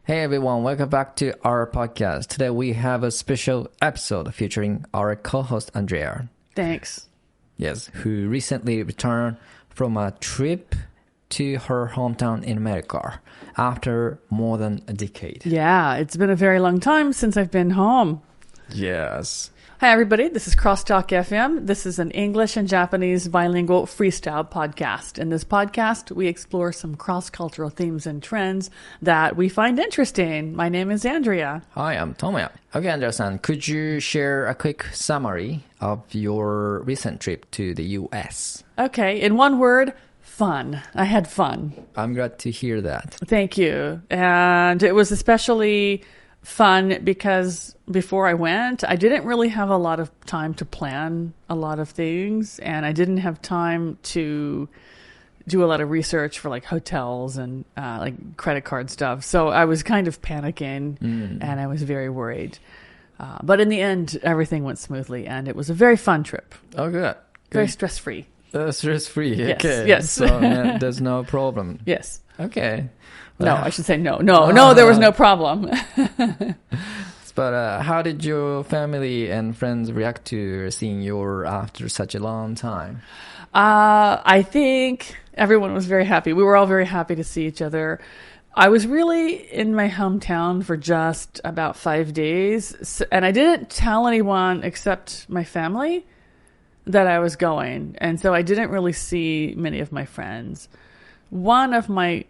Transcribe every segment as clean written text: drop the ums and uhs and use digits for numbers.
Hey everyone, welcome back to our podcast. Today we have a special episode featuring our co-host Andrea. Thanks. Yes, who recently returned from a trip to her hometown in America after more than a decade. Yeah, it's been a very long time since I've been home. Yes. Hi everybody, this is Crosstalk FM. This is an English and Japanese bilingual freestyle podcast. In this podcast, we explore some cross-cultural themes and trends that we find interesting. My name is Andrea. Hi, I'm Tomoya. Okay, Andrea-san, could you share a quick summary of your recent trip to the U.S.? Okay, in one word, fun. I had fun. I'm glad to hear that. Thank you. And it was especially fun because before I went, I didn't really have a lot of time to plan a lot of things, and I didn't have time to do a lot of research for like hotels and like credit card stuff. So I was kind of panicking and I was very worried. But in the end, everything went smoothly and it was a very fun trip. Oh, good. Very stress-free. Stress-free. Yes, Okay. yes. So there's no problem. Yes. Okay. No, I should say no. No, there was no problem. But how did your family and friends react to seeing you after such a long time? I think everyone was very happy. We were all very happy to see each other. I was really in my hometown for just about 5 days, and I didn't tell anyone except my family that I was going. And so I didn't really see many of my friends. One of my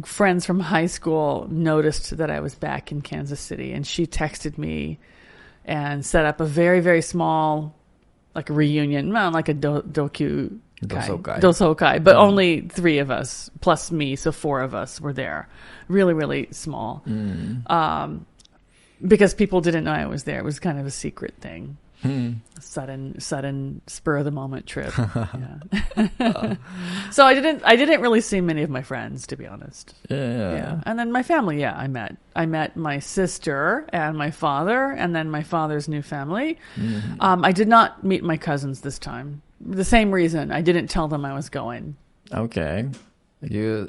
friends from high school noticed that I was back in Kansas City, and she texted me and set up a very, very small, like a reunion, like a dosokai, but only 3 of us plus me, so 4 of us were there. Really, really small. Because people didn't know I was there. It was kind of a secret thing. Sudden spur of the moment trip. So I didn't really see many of my friends, to be honest. Yeah. And then my family, I met my sister and my father, and then my father's new family. I did not meet my cousins this time. The same reason. I didn't tell them I was going. Okay.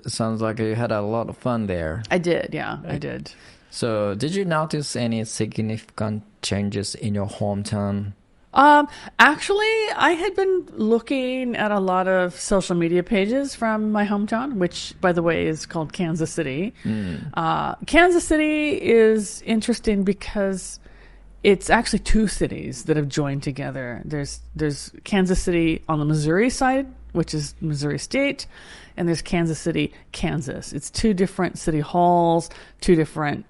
Sounds like you had a lot of fun there. I did, yeah, I did. So, did you notice any significant changes in your hometown? Actually, I had been looking at a lot of social media pages from my hometown, which, by the way, is called Kansas City. Kansas City is interesting because it's actually 2 cities that have joined together. There's Kansas City on the Missouri side, which is Missouri State, and there's Kansas City, Kansas. It's 2 different city halls, 2 different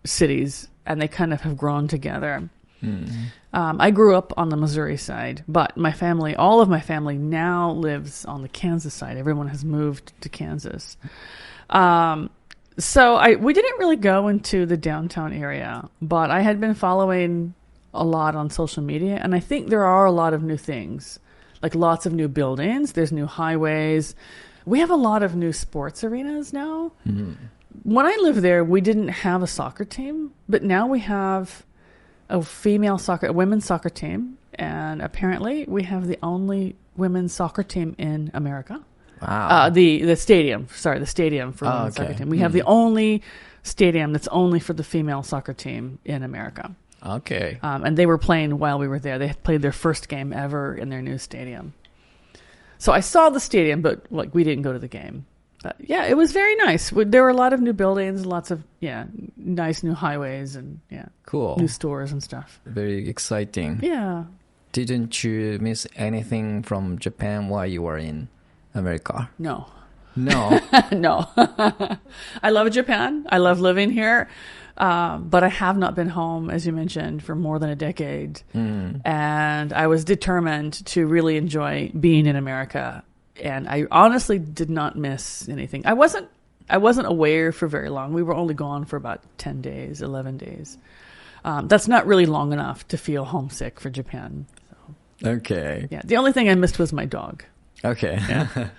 cities, and they kind of have grown together. I grew up on the Missouri side, but all of my family now lives on the Kansas side. Everyone has moved to Kansas. So we didn't really go into the downtown area, but I had been following a lot on social media, and I think there are a lot of new things, like lots of new buildings. There's new highways. We have a lot of new sports arenas now. When I lived there, we didn't have a soccer team, but now we have a women's soccer team, and apparently we have the only women's soccer team in America. Wow. The stadium for women's soccer team. We have the only stadium that's only for the female soccer team in America. Okay. And they were playing while we were there. They had played their first game ever in their new stadium. So I saw the stadium, but we didn't go to the game. Yeah, it was very nice. There were a lot of new buildings, lots of nice new highways, and cool new stores and stuff. Very exciting. Yeah. Didn't you miss anything from Japan while you were in America? No. No. I love Japan. I love living here. But I have not been home, as you mentioned, for more than a decade. And I was determined to really enjoy being in America. And I honestly did not miss anything. I wasn't away for very long. We were only gone for about 10 days, 11 days. That's not really long enough to feel homesick for Japan. So. Okay. Yeah. The only thing I missed was my dog. Okay. Yeah.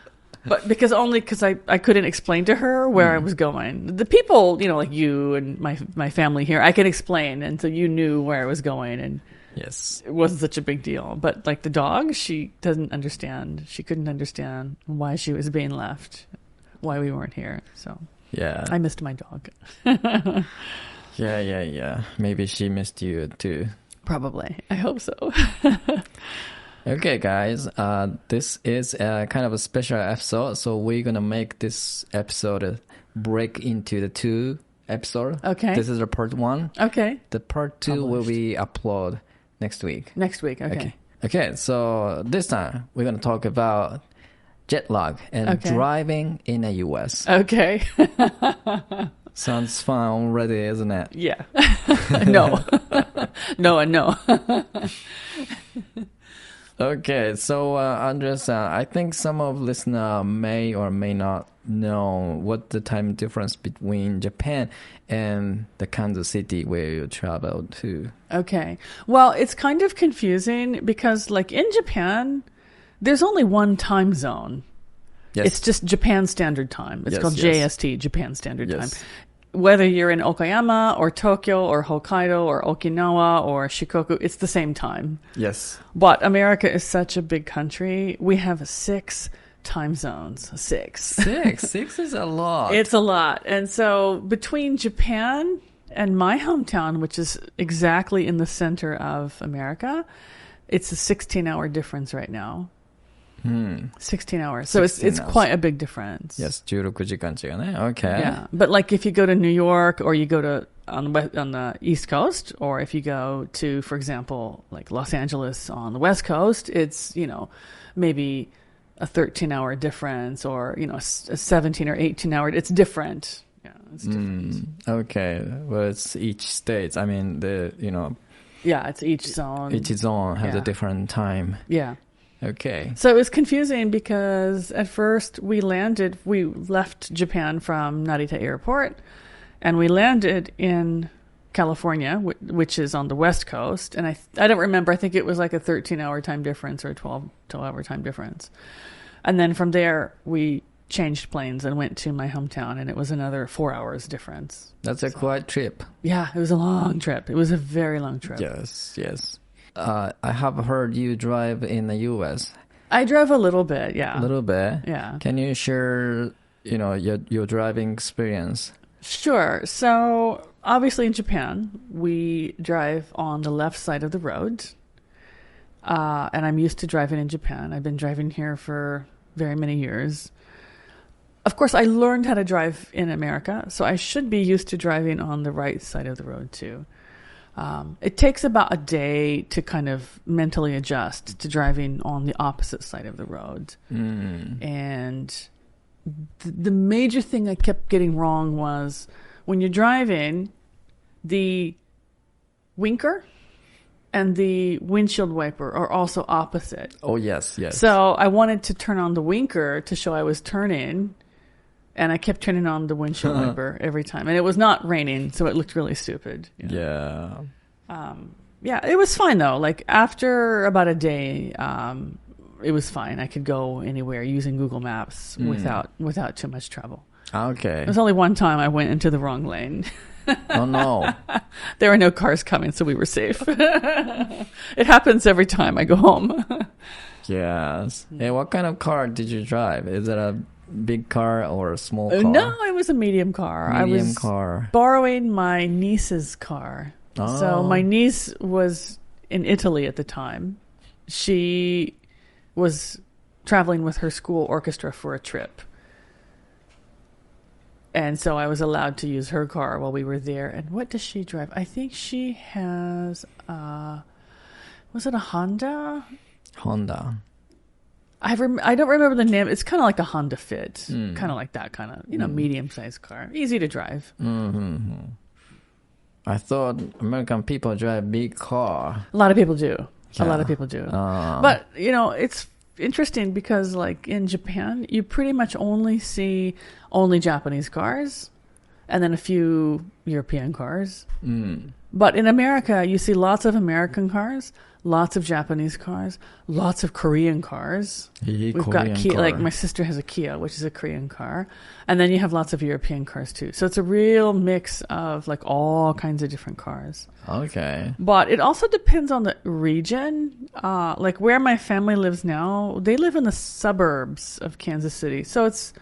But because I couldn't explain to her where I was going. The people, like you and my family here, I could explain, and so you knew where I was going, and yes, it wasn't such a big deal. But like the dog, she doesn't understand. She couldn't understand why she was being left, why we weren't here. So Yeah. I missed my dog. Yeah. Maybe she missed you too. Probably. I hope so. Okay, guys. This is a kind of a special episode, so we're gonna make this episode break into the 2 episodes. Okay. This is the part 1. Okay. The part 2 will be uploaded next week. Next week. Okay. Okay. So this time we're gonna talk about jet lag and driving in the U.S. Okay. Sounds fun already, isn't it? Yeah. No. No and no. Okay, so Andrea, I think some of listeners may or may not know what the time difference between Japan and the Kansas City where you traveled to. Okay. Well, it's kind of confusing because, like, in Japan, there's only one time zone. Yes. It's just Japan Standard Time. It's called JST, Japan Standard Time. Whether you're in Okayama or Tokyo or Hokkaido or Okinawa or Shikoku, it's the same time. Yes. But America is such a big country. We have 6 time zones. 6. 6 is a lot. It's a lot. And so between Japan and my hometown, which is exactly in the center of America, it's a 16-hour difference right now. 16 hours. So it's quite a big difference. Yes, 16時間違いね. Okay. Yeah. But like if you go to New York or you go to on the East Coast, or if you go to, for example, like Los Angeles on the West Coast, it's, maybe a 13-hour difference, or, a 17 or 18-hour. It's different. Yeah, it's different. Okay. Well, it's each state. I mean, yeah, it's each zone. Each zone has a different time. Yeah. Okay. So it was confusing because at first we left Japan from Narita Airport, and we landed in California, which is on the West Coast. And I don't remember. I think it was like a 13-hour time difference or a 12-hour time difference. And then from there, we changed planes and went to my hometown, and it was another 4 hours difference. That's a quite trip. Yeah, it was a long trip. It was a very long trip. Yes. I have heard you drive in the U.S. I drove a little bit, yeah. A little bit? Yeah. Can you share, your driving experience? Sure. So, obviously in Japan, we drive on the left side of the road. And I'm used to driving in Japan. I've been driving here for very many years. Of course, I learned how to drive in America, so I should be used to driving on the right side of the road too. It takes about a day to kind of mentally adjust to driving on the opposite side of the road. And the major thing I kept getting wrong was when you're driving, the winker and the windshield wiper are also opposite. Oh, yes. So I wanted to turn on the winker to show I was turning, and I kept turning on the windshield wiper every time. And it was not raining, so it looked really stupid. Yeah. Yeah, it was fine, though. Like, after about a day, it was fine. I could go anywhere using Google Maps without too much trouble. Okay. There was only one time I went into the wrong lane. Oh, no. There were no cars coming, so we were safe. It happens every time I go home. Yes. Hey, what kind of car did you drive? Is it a big car or a small car? No, it was a medium car. I was borrowing my niece's car. Oh. So my niece was in Italy at the time. She was traveling with her school orchestra for a trip. And so I was allowed to use her car while we were there. And what does she drive? I think she has, was it a Honda? Honda. I don't remember the name. It's kind of like a Honda Fit. Kind of like that kind of, medium-sized car. Easy to drive. Mm-hmm. I thought American people drive big car. A lot of people do. Yeah. A lot of people do. But, it's interesting because, like, in Japan, you pretty much only see Japanese cars and then a few European cars. But in America, you see lots of American cars, lots of Japanese cars, lots of Korean cars. We've got Kia. Like, my sister has a Kia, which is a Korean car. And then you have lots of European cars, too. So it's a real mix of, like, all kinds of different cars. Okay. But it also depends on the region. Like, where my family lives now, they live in the suburbs of Kansas City. So it's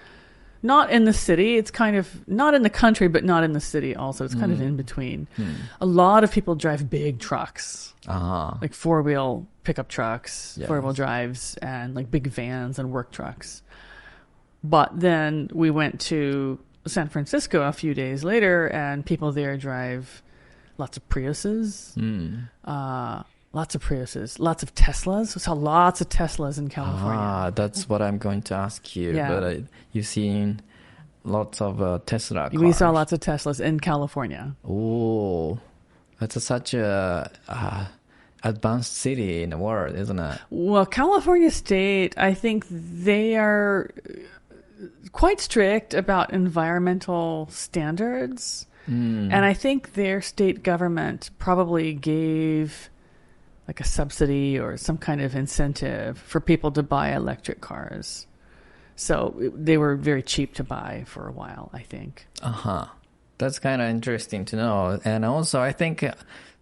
Not in the city. It's kind of not in the country, but not in the city also. It's kind of in between. A lot of people drive big trucks, like four-wheel pickup trucks, four-wheel drives, and like big vans and work trucks. But then we went to San Francisco a few days later, and people there drive lots of Priuses. Lots of Priuses, lots of Teslas. We saw lots of Teslas in California. That's what I'm going to ask you. Yeah. But you've seen lots of Tesla cars. We saw lots of Teslas in California. Oh, that's such a advanced city in the world, isn't it? Well, California State, I think they are quite strict about environmental standards. And I think their state government probably gave like a subsidy or some kind of incentive for people to buy electric cars. So they were very cheap to buy for a while, I think. That's kind of interesting to know. And also, I think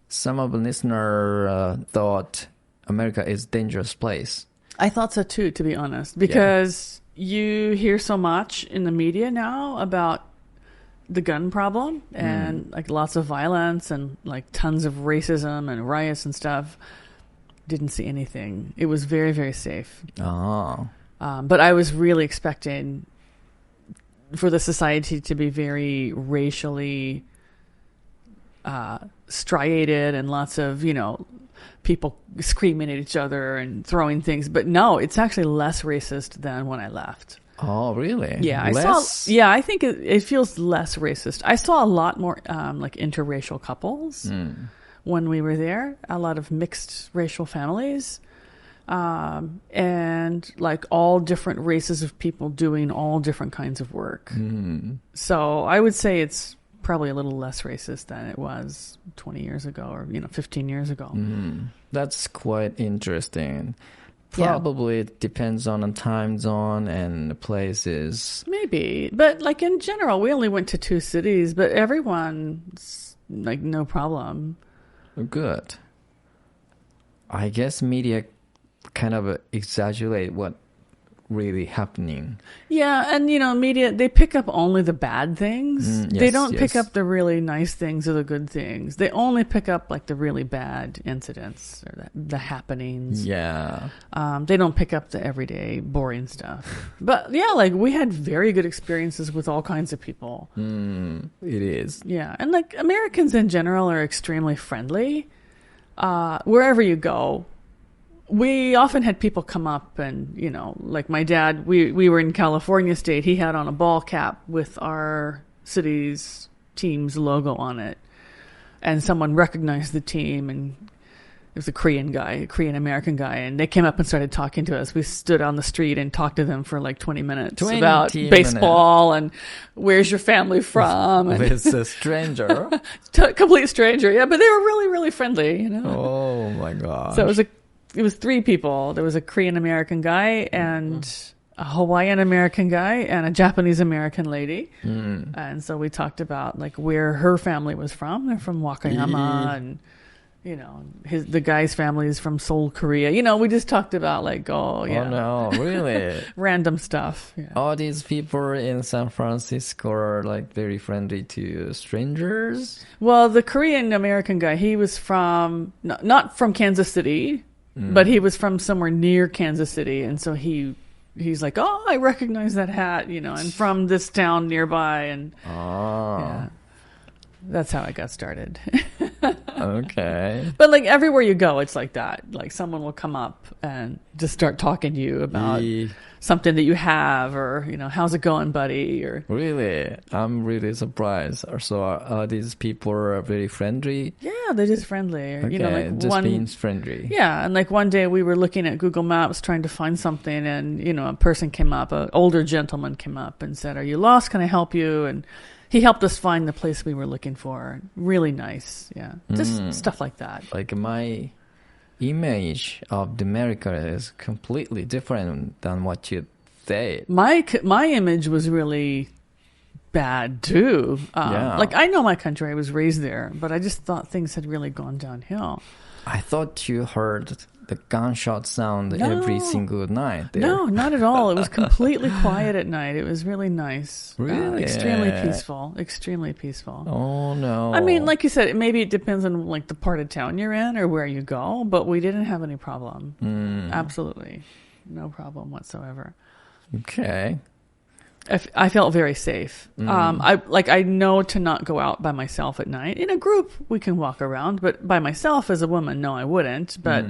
some of the listeners thought America is a dangerous place. I thought so too, to be honest, because you hear so much in the media now about the gun problem and like lots of violence and like tons of racism and riots and stuff. Didn't see anything. It was very, very safe. But I was really expecting for the society to be very racially striated and lots of, people screaming at each other and throwing things. But no, it's actually less racist than when I left. Oh, really? Yeah, I think it feels less racist. I saw a lot more like interracial couples when we were there. A lot of mixed racial families, and like all different races of people doing all different kinds of work. So I would say it's probably a little less racist than it was 20 years ago or 15 years ago. That's quite interesting. Probably it depends on the time zone and the places. Maybe. But like in general, we only went to 2 cities, but everyone's like no problem. Good. I guess media kind of exaggerate what really happening. Yeah, and media, they pick up only the bad things. They don't pick up the really nice things or the good things. They only pick up like the really bad incidents or the happenings. Yeah. They don't pick up the everyday boring stuff. But yeah, like we had very good experiences with all kinds of people. It is. Yeah, and like Americans in general are extremely friendly. Wherever you go, we often had people come up and, like my dad, we were in California State. He had on a ball cap with our city's team's logo on it. And someone recognized the team, and it was a Korean-American guy. And they came up and started talking to us. We stood on the street and talked to them for like 20 minutes about baseball and where's your family from. And with a stranger. Complete stranger. Yeah, but they were really, really friendly, Oh, my God. So it was 3 people. There was a Korean-American guy and a Hawaiian-American guy and a Japanese-American lady. And so we talked about like where her family was from. They're from Wakayama and, the guy's family is from Seoul, Korea. We just talked about like, Oh, no, really? random stuff. Yeah. All these people in San Francisco are like very friendly to strangers? Well, the Korean-American guy, he was from, not from Kansas City, but he was from somewhere near Kansas City, and so he's like, oh, I recognize that hat, and from this town nearby, and yeah, that's how I got started. Okay. But like everywhere you go, it's like that. Like someone will come up and just start talking to you about something that you have, or how's it going, buddy? Or really, I'm really surprised. So are these people are very friendly? Yeah, they're just friendly. Or, okay, like just being friendly. Yeah, and like one day we were looking at Google Maps trying to find something, and a person came up, an older gentleman came up and said, "Are you lost? Can I help you?" And he helped us find the place we were looking for. Really nice. Yeah. Just stuff like that. Like my image of America is completely different than what you say. My image was really bad too. Like I know my country. I was raised there, but I just thought things had really gone downhill. I thought you heard the gunshot sound every single night there. No, not at all. It was completely quiet at night. It was really nice. Really? Extremely peaceful. Extremely peaceful. Oh, no. I mean, like you said, maybe it depends on like the part of town you're in or where you go, but we didn't have any problem. Absolutely. No problem whatsoever. Okay. I felt very safe. I know to not go out by myself at night. In a group, we can walk around, but by myself as a woman, no, I wouldn't. But,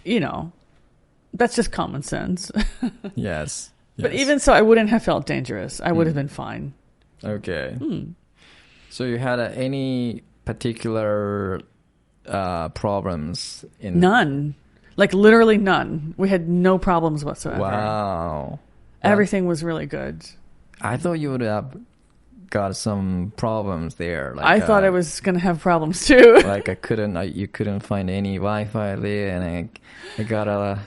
you know, that's just common sense. Yes. But even so, I wouldn't have felt dangerous. I would have been fine. Okay. So you had any particular problems? None. Like literally none. We had no problems whatsoever. Wow. Everything was really good. I thought you would have got some problems there. Like, I thought I was going to have problems too. Like you couldn't find any Wi-Fi there, and I got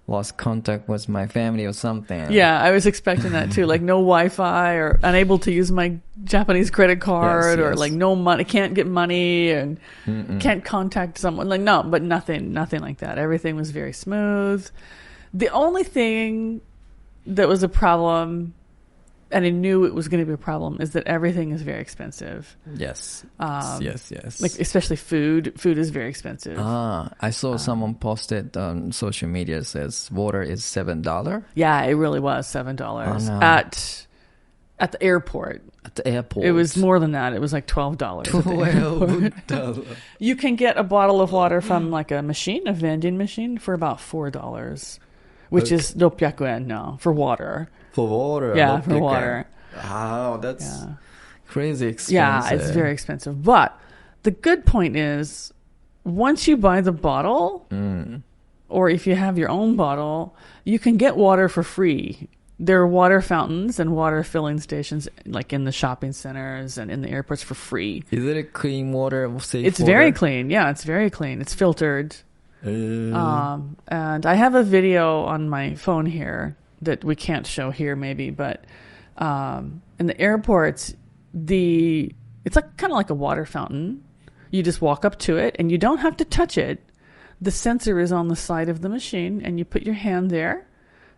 lost contact with my family or something. Yeah, I was expecting that too. Like no Wi-Fi, or unable to use my Japanese credit card, or like no money, can't get money, and can't contact someone. Like no, but nothing like that. Everything was very smooth. The only thing that was a problem, and I knew it was going to be a problem, is that everything is very expensive. Yes. Yes. Like especially food. Food is very expensive. I saw someone posted on social media says water is $7. Yeah, it really was $7 at the airport. At the airport. It was more than that. It was like $12. $12. You can get a bottle of water from like a vending machine for about $4. Which is 600 yen now for water. For water? Yeah, for water. Wow, that's crazy expensive. Yeah, it's very expensive. But the good point is, once you buy the bottle, or if you have your own bottle, you can get water for free. There are water fountains and water filling stations like in the shopping centers and in the airports for free. Is it a clean water? Safe it's water? Very clean. Yeah, it's very clean. It's filtered. And I have a video on my phone here that we can't show here maybe, but in the airports, it's like kind of like a water fountain. You just walk up to it and you don't have to touch it. The sensor is on the side of the machine and you put your hand there.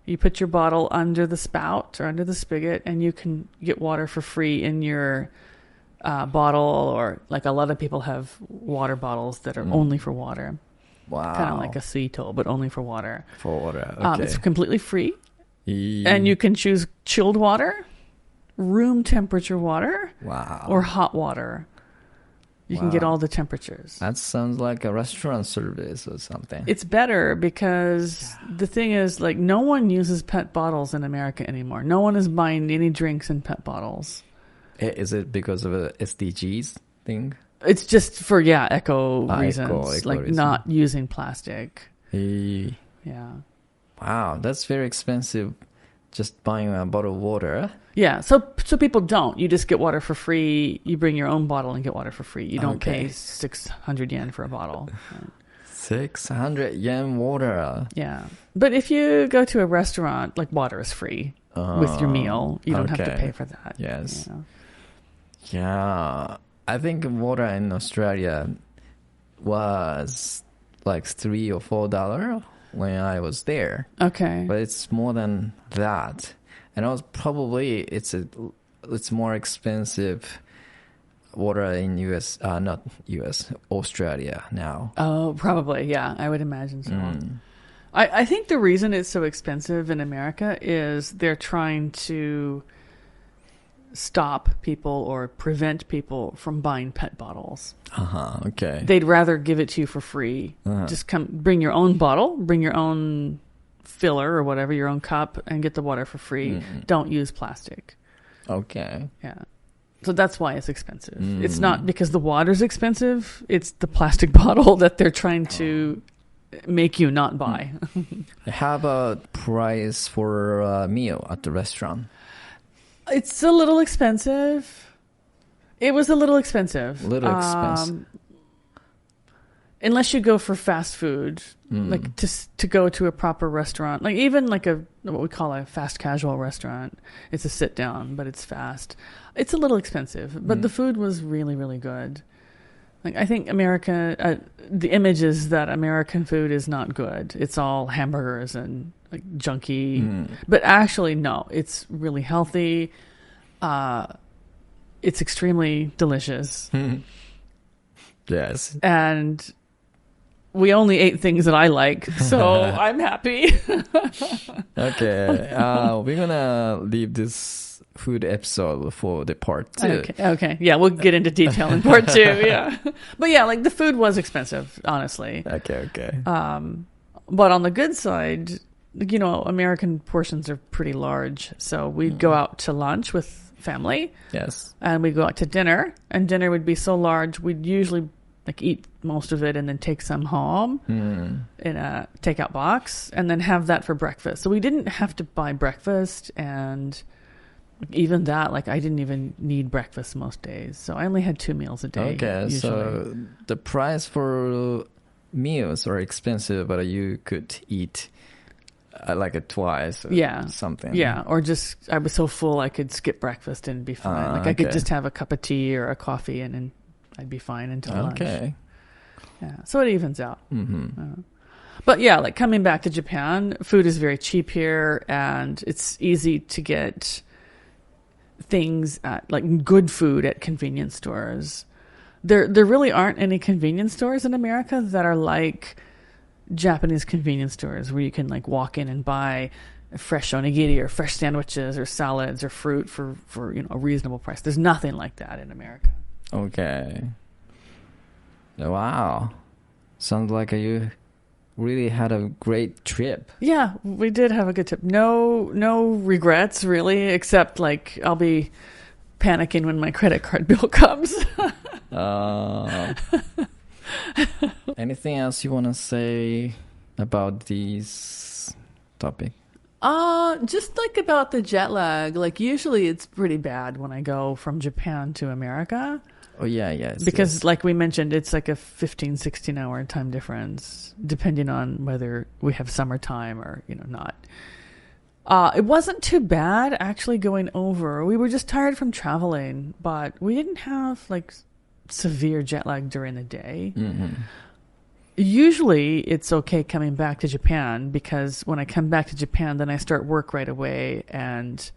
You put your bottle under the spout or under the spigot and you can get water for free in your bottle, or like a lot of people have water bottles that are only for water. Wow. Kind of like a Sito, but only for water. For water, okay. It's completely free. And you can choose chilled water, room temperature water, or hot water. You can get all the temperatures. That sounds like a restaurant service or something. It's better because the thing is, like, no one uses PET bottles in America anymore. No one is buying any drinks in PET bottles. Is it because of a SDGs thing? It's just for, eco reasons. Eco reason. Not using plastic. Yeah. Wow, that's very expensive, just buying a bottle of water. Yeah, so people don't. You just get water for free. You bring your own bottle and get water for free. You don't pay 600 yen for a bottle. 600 yen water. Yeah. But if you go to a restaurant, like, water is free with your meal. You don't have to pay for that. Yes. Yeah. I think water in Australia was like $3 or $4 when I was there. Okay. But it's more than that. And it's more expensive water in Australia now. Oh, probably. Yeah, I would imagine so. I think the reason it's so expensive in America is they're trying to stop people or prevent people from buying PET bottles. Okay. They'd rather give it to you for free. Just bring your own bottle, bring your own filler or whatever, your own cup, and get the water for free. Don't use plastic. Okay. Yeah. So that's why it's expensive. It's not because the water's expensive. It's the plastic bottle that they're trying to make you not buy. How about price for a meal at the restaurant? It's a little expensive. It was a little expensive. Unless you go for fast food, like to go to a proper restaurant, like even like what we call a fast casual restaurant. It's a sit down, but it's fast. It's a little expensive, but the food was really, really good. Like, I think the image is that American food is not good. It's all hamburgers and like junky. But actually, no, it's really healthy. It's extremely delicious. Yes. And we only ate things that I like, so I'm happy. Okay. We're gonna leave this food episode for the part 2. Okay. Yeah, we'll get into detail in part 2. Yeah. But yeah, like the food was expensive, honestly. Okay. But on the good side, you know, American portions are pretty large. So we'd go out to lunch with family. Yes. And we'd go out to dinner. And dinner would be so large, we'd usually like eat most of it and then take some home in a takeout box and then have that for breakfast. So we didn't have to buy breakfast, and even that, like I didn't even need breakfast most days. So I only had 2 meals a day. Okay, usually. so the price for meals are expensive, but you could eat like twice or something. Yeah, or just I was so full I could skip breakfast and be fine. Like I could just have a cup of tea or a coffee and then I'd be fine until lunch. Okay. Yeah, so it evens out. But yeah, like coming back to Japan, food is very cheap here, and it's easy to get things like good food at convenience stores. There really aren't any convenience stores in America that are like Japanese convenience stores where you can like walk in and buy fresh onigiri or fresh sandwiches or salads or fruit for you know a reasonable price. There's nothing like that in America. Okay. Wow. Sounds like you really had a great trip. Yeah, we did have a good trip. No regrets really, except like I'll be panicking when my credit card bill comes. Anything else you want to say about this topic? Just like about the jet lag. Like usually it's pretty bad when I go from Japan to America. Oh, yeah, yes. Because like we mentioned, it's like a 15, 16 hour time difference, depending on whether we have summertime or, you know, not. It wasn't too bad actually going over. We were just tired from traveling, but we didn't have like severe jet lag during the day. Usually it's okay coming back to Japan, because when I come back to Japan, then I start work right away and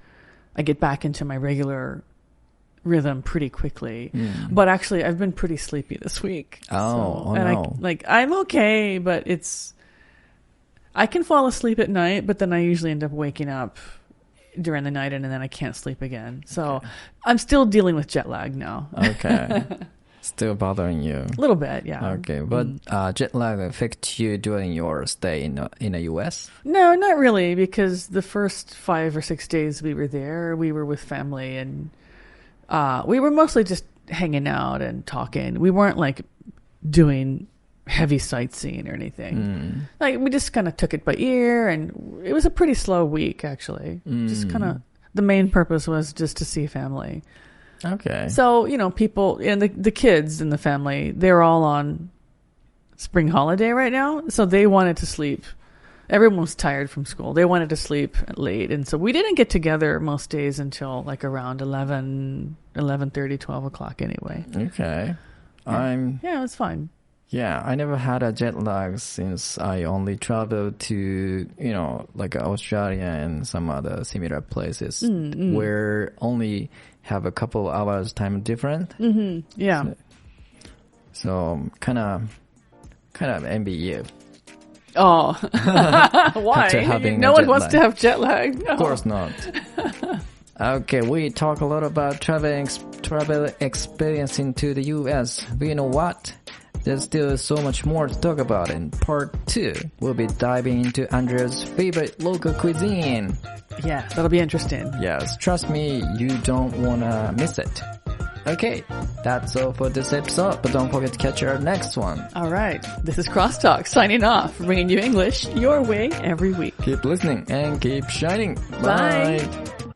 I get back into my regular rhythm pretty quickly. But actually I've been pretty sleepy this week. I'm okay, but I can fall asleep at night, but then I usually end up waking up during the night and then I can't sleep again. So I'm still dealing with jet lag now. Okay. Still bothering you a little bit, yeah. Okay, but jet lag affect you during your stay in the US? No, not really, because the first 5 or 6 days we were there, we were with family, and we were mostly just hanging out and talking. We weren't like doing heavy sightseeing or anything. Like we just kind of took it by ear, and it was a pretty slow week actually. Just kind of the main purpose was just to see family. Okay. So, you know, people and the kids in the family, they're all on spring holiday right now, so they wanted to sleep. Everyone was tired from school. They wanted to sleep late, and so we didn't get together most days until like around 11:30, 12 o'clock anyway. Okay. Yeah, it was fine. Yeah, I never had a jet lag since I only traveled to, you know, like Australia and some other similar places where only have a couple hours time difference. Yeah. So kind of envy you. Oh, why? No one wants to have jet lag. No. Of course not. Okay, we talk a lot about travel experience into the US. But you know what? There's still so much more to talk about. In part 2, we'll be diving into Andrea's favorite local cuisine. Yeah, that'll be interesting. Yes, trust me, you don't want to miss it. Okay, that's all for this episode, but don't forget to catch our next one. All right, this is Crosstalk signing off, bringing you English your way every week. Keep listening and keep shining. Bye. Bye.